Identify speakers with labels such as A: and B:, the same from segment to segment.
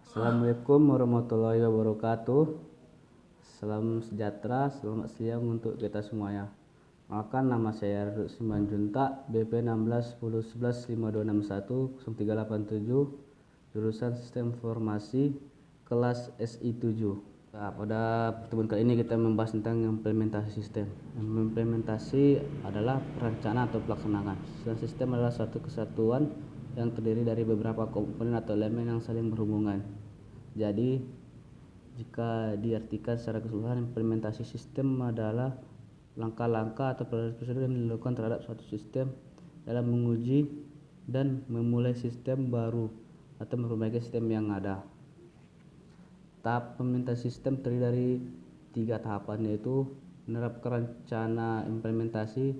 A: Assalamualaikum warahmatullahi wabarakatuh. Salam sejahtera, selamat siang untuk kita semuanya. Perkenalkan, nama saya Rudolf Simanjuntak, BP 16 10 11 5261 0387, jurusan Sistem Informasi, kelas SI7. Nah, pada pertemuan kali ini kita membahas tentang implementasi sistem. Implementasi adalah perencanaan atau pelaksanaan. Sistem adalah suatu kesatuan yang terdiri dari beberapa komponen atau elemen yang saling berhubungan. Jadi, jika diartikan secara keseluruhan, implementasi sistem adalah langkah-langkah atau prosedur yang dilakukan terhadap suatu sistem dalam menguji dan memulai sistem baru atau memperbaiki sistem yang ada. Tahap implementasi sistem terdiri dari 3 tahapan, yaitu menerapkan rencana implementasi,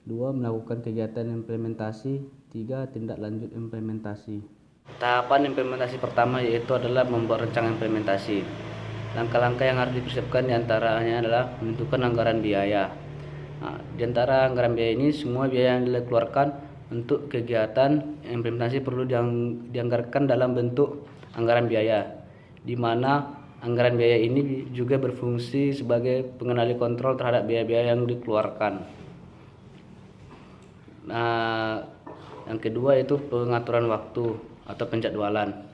A: 2 melakukan kegiatan implementasi, 3 tindak lanjut implementasi. Tahapan implementasi pertama yaitu adalah membuat rencana implementasi. Langkah-langkah yang harus dipersiapkan diantaranya adalah menentukan anggaran biaya. Di antara anggaran biaya ini, semua biaya yang dikeluarkan untuk kegiatan implementasi perlu dianggarkan dalam bentuk anggaran biaya, di mana anggaran biaya ini juga berfungsi sebagai pengendali kontrol terhadap biaya-biaya yang dikeluarkan. Yang kedua yaitu pengaturan waktu atau penjadwalan.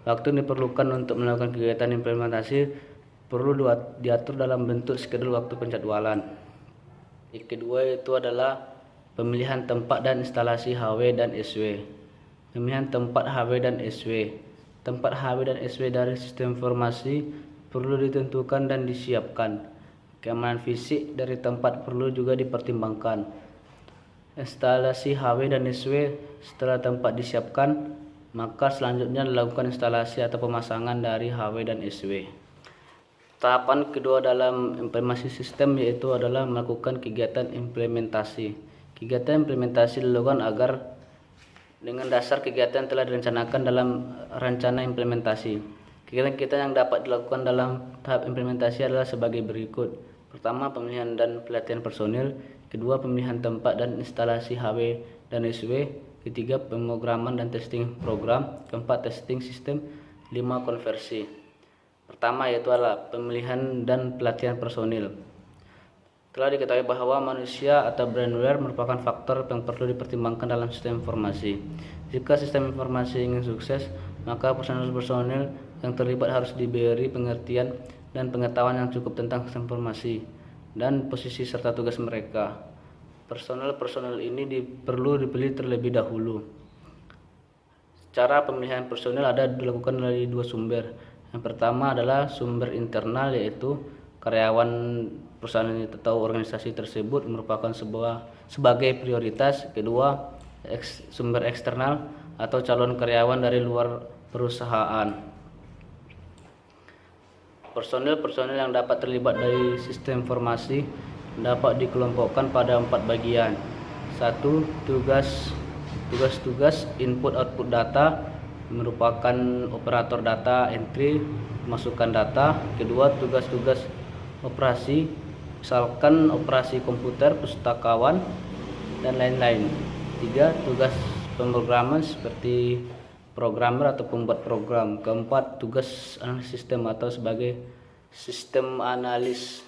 A: Waktu yang diperlukan untuk melakukan kegiatan implementasi perlu diatur dalam bentuk skedul waktu penjadwalan. Yang kedua itu adalah pemilihan tempat dan instalasi HW dan SW. Pemilihan tempat HW dan SW. Tempat HW dan SW dari sistem informasi perlu ditentukan dan disiapkan. Keamanan fisik dari tempat perlu juga dipertimbangkan. Instalasi HW dan SW setelah tempat disiapkan, maka selanjutnya dilakukan instalasi atau pemasangan dari HW dan SW. Tahapan kedua dalam implementasi sistem yaitu adalah melakukan kegiatan implementasi. Kegiatan implementasi dilakukan agar dengan dasar kegiatan telah direncanakan dalam rencana implementasi. Kegiatan-kegiatan yang dapat dilakukan dalam tahap implementasi adalah sebagai berikut. Pertama, pemilihan dan pelatihan personil. Kedua, pemilihan tempat dan instalasi HW dan SW. Ketiga, pemrograman dan testing program. Keempat, testing sistem. 5, konversi. Pertama yaitu adalah pemilihan dan pelatihan personil. Telah diketahui bahwa manusia atau brainware merupakan faktor yang perlu dipertimbangkan dalam sistem informasi. Jika sistem informasi ingin sukses, maka personil yang terlibat harus diberi pengertian dan pengetahuan yang cukup tentang sistem informasi dan posisi serta tugas mereka. Personil ini perlu dipilih terlebih dahulu. Cara pemilihan personil dilakukan dari 2 sumber. Yang pertama adalah sumber internal, yaitu karyawan perusahaan atau organisasi tersebut merupakan sebagai prioritas. Kedua, sumber eksternal atau calon karyawan dari luar perusahaan. Personil yang dapat terlibat dari sistem informasi dapat dikelompokkan pada 4 bagian. 1. Tugas input output data, merupakan operator data entry, masukkan data. Kedua, tugas-tugas operasi, misalkan operasi komputer, pustakawan, dan lain-lain. 3. Tugas pemrograman seperti programmer atau pembuat program. Keempat, tugas analisis sistem atau sebagai sistem analis.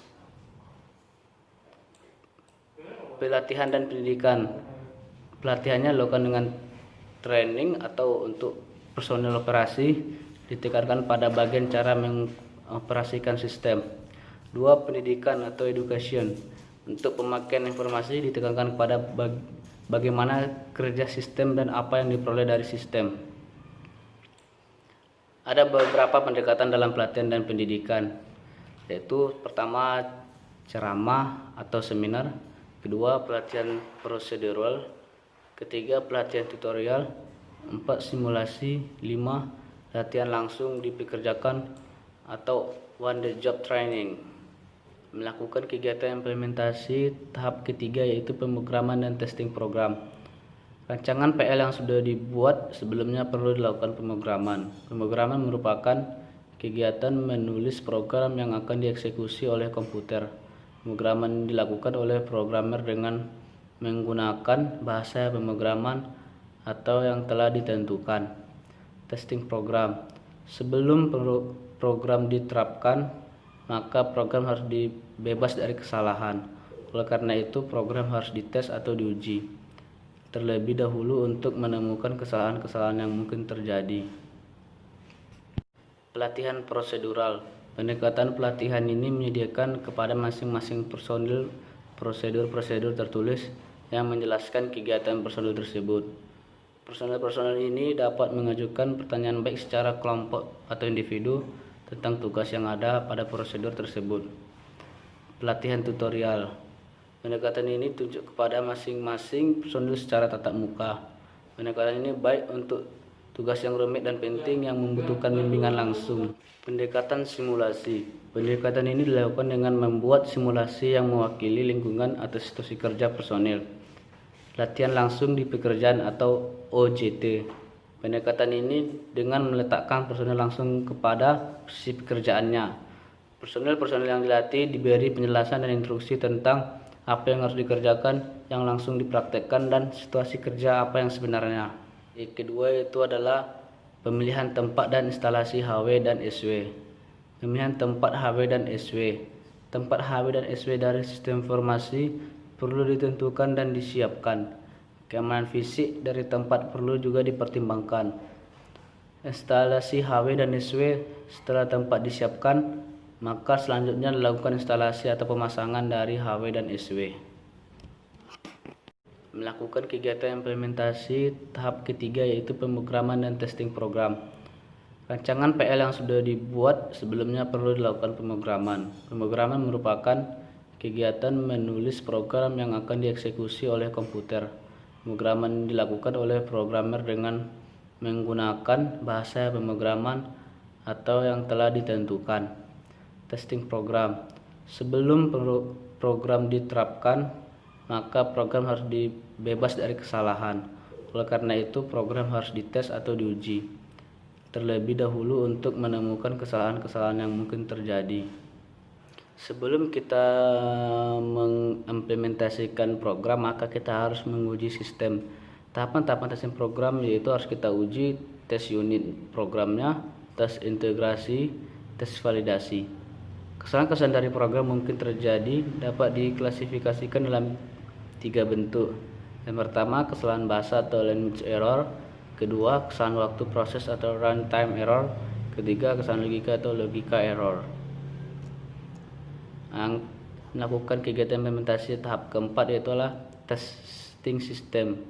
A: Pelatihan dan pendidikan. Pelatihannya dilakukan dengan training atau untuk personil operasi, ditekankan pada bagian cara mengoperasikan sistem. 2. Pendidikan atau education. Untuk pemakaian informasi ditekankan pada bagaimana kerja sistem dan apa yang diperoleh dari sistem. Ada beberapa pendekatan dalam pelatihan dan pendidikan, yaitu pertama, ceramah atau seminar. Kedua, pelatihan prosedural. Ketiga, pelatihan tutorial. 4, simulasi. 5, latihan langsung dipekerjakan atau on the job training. Melakukan kegiatan implementasi tahap ketiga yaitu pemrograman dan testing program. Rancangan PL yang sudah dibuat sebelumnya perlu dilakukan pemrograman. Pemrograman merupakan kegiatan menulis program yang akan dieksekusi oleh komputer. Pemrograman dilakukan oleh programmer dengan menggunakan bahasa pemrograman atau yang telah ditentukan. Testing program. Sebelum program diterapkan, maka program harus bebas dari kesalahan. Oleh karena itu, program harus dites atau diuji terlebih dahulu untuk menemukan kesalahan-kesalahan yang mungkin terjadi. Pelatihan prosedural. Pendekatan pelatihan ini menyediakan kepada masing-masing personil prosedur-prosedur tertulis yang menjelaskan kegiatan personil tersebut. Personel-personel ini dapat mengajukan pertanyaan baik secara kelompok atau individu tentang tugas yang ada pada prosedur tersebut. Pelatihan tutorial. Pendekatan ini tunjuk kepada masing-masing personil secara tatap muka. Pendekatan ini baik untuk tugas yang rumit dan penting yang membutuhkan bimbingan langsung. Pendekatan simulasi. Pendekatan ini dilakukan dengan membuat simulasi yang mewakili lingkungan atau situasi kerja personil. Latihan langsung di pekerjaan atau OJT. Pendekatan ini dengan meletakkan personel langsung kepada posisi pekerjaannya. Personel-personel yang dilatih diberi penjelasan dan instruksi tentang apa yang harus dikerjakan, yang langsung dipraktekkan, dan situasi kerja apa yang sebenarnya. Yang kedua itu adalah pemilihan tempat dan instalasi HW dan SW. Pemilihan tempat HW dan SW. Tempat HW dan SW dari sistem informasi perlu ditentukan dan disiapkan. Keamanan fisik dari tempat perlu juga dipertimbangkan. Instalasi HW dan SW. Setelah tempat disiapkan, maka selanjutnya dilakukan instalasi atau pemasangan dari HW dan SW. Melakukan kegiatan implementasi tahap ketiga yaitu pemrograman dan testing program. Rancangan PL yang sudah dibuat sebelumnya perlu dilakukan pemrograman. Pemrograman merupakan kegiatan menulis program yang akan dieksekusi oleh komputer. Pemrograman dilakukan oleh programmer dengan menggunakan bahasa pemrograman atau yang telah ditentukan. Testing program. Sebelum program diterapkan, maka program harus bebas dari kesalahan. Oleh karena itu, program harus dites atau diuji terlebih dahulu untuk menemukan kesalahan-kesalahan yang mungkin terjadi. Sebelum kita mengimplementasikan program, maka kita harus menguji sistem. Tahapan-tahapan testing program yaitu harus kita uji tes unit programnya, tes integrasi, tes validasi. Kesalahan-kesalahan dari program mungkin terjadi dapat diklasifikasikan dalam 3 bentuk. Yang pertama, kesalahan bahasa atau language error. Kedua, kesalahan waktu proses atau runtime error. Ketiga, kesalahan logika atau logika error. Melakukan kegiatan implementasi tahap keempat yaitu testing system.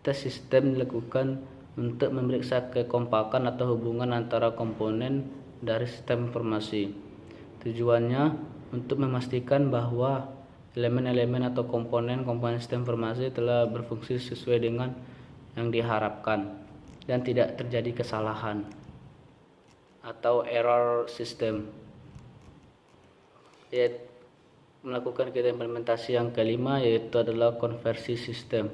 A: Tes sistem dilakukan untuk memeriksa kekompakan atau hubungan antara komponen dari sistem informasi. Tujuannya untuk memastikan bahwa elemen-elemen atau komponen-komponen sistem informasi telah berfungsi sesuai dengan yang diharapkan dan tidak terjadi kesalahan atau error sistem. Melakukan kegiatan implementasi yang kelima yaitu adalah konversi sistem.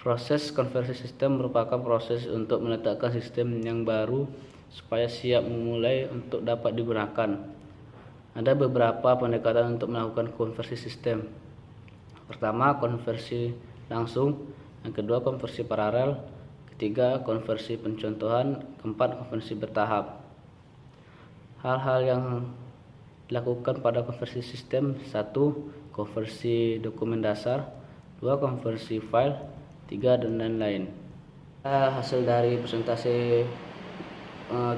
A: Proses konversi sistem merupakan proses untuk meletakkan sistem yang baru supaya siap memulai untuk dapat digunakan. Ada beberapa pendekatan untuk melakukan konversi sistem. Pertama, konversi langsung. Yang kedua, konversi paralel. Ketiga, konversi pencontohan. Keempat, konversi bertahap. Hal-hal yang dilakukan pada konversi sistem: 1. Konversi dokumen dasar, 2. Konversi file, 3 dan lain-lain. Hasil dari presentasi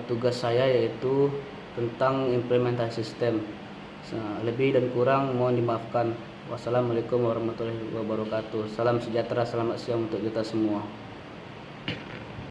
A: tugas saya yaitu tentang implementasi sistem. Lebih dan kurang mohon dimaafkan. Wassalamualaikum warahmatullahi wabarakatuh. Salam sejahtera, selamat siang untuk kita semua.